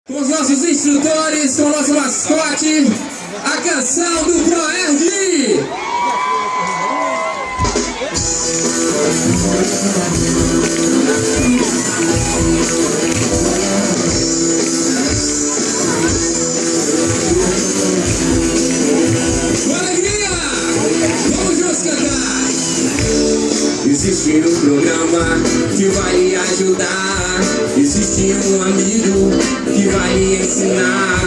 Com os nossos instrutores, com o nosso mascote, a canção do ProErd. Com alegria! Vamos juntos cantar! Existe um programa que vai lhe ajudar. Existe um amigo que vai lhe ensinar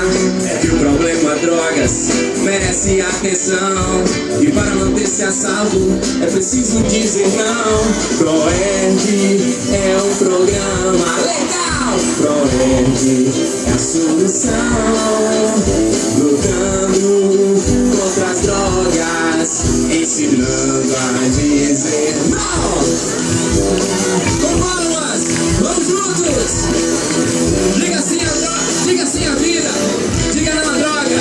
que o problema drogas merece atenção. E para manter-se a salvo é preciso dizer não. ProErd é um programa legal. ProErd é a solução. Lutando contra as drogas, ensinando a dizer não. Com palmas, vamos juntos. Diga sim à droga, diga sim à vida, diga não à droga,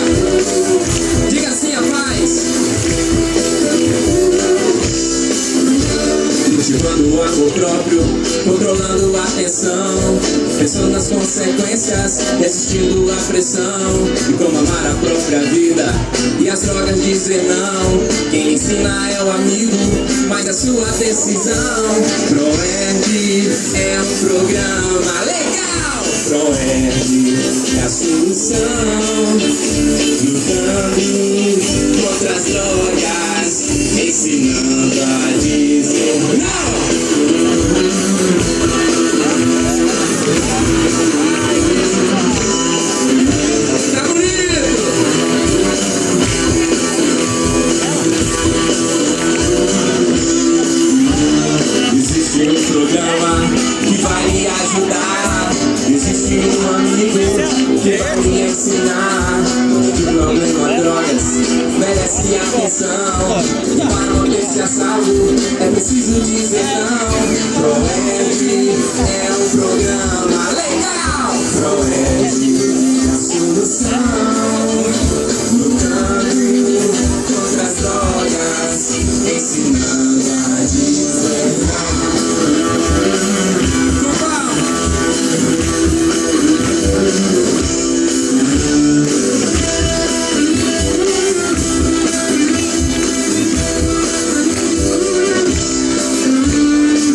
diga sim à paz. Cultivando o amor próprio, controlando a atenção, pensando nas consequências, resistindo à pressão. E como amar a própria vida e as drogas dizer não. Quem ensina é o amigo, mas a sua decisão. ProErd é um programa legal. ProErd é a solução. Lutando contra as drogas, ensinando a dizer não. Tá bonito! Existe um programa que vai lhe ajudar. Existe um amigo que vai lhe ensinar que o problema drogas merece atenção. E para manter-se a salvo é preciso dizer não. ProErd é um programa legal. ProErd é a solução. Lutando contra as drogas, ensinando a dizer não.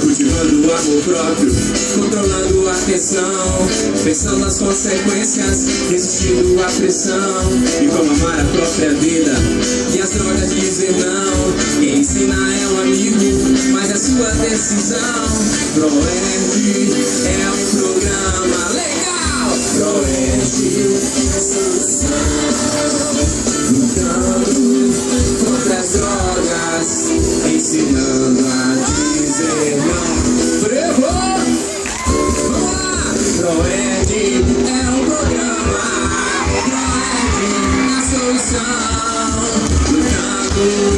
Cultivando o amor próprio, controlando a atenção, pensando nas consequências, resistindo à pressão. E como amar a própria vida e as drogas dizer não. Quem ensina é um amigo, mas a sua decisão. ProErd é um programa legal. ProErd é a solução. Lutando contra as drogas, ensinando a dizer não. Prevo! Vamos lá! ProErd é um programa. ProErd é a solução. Lutando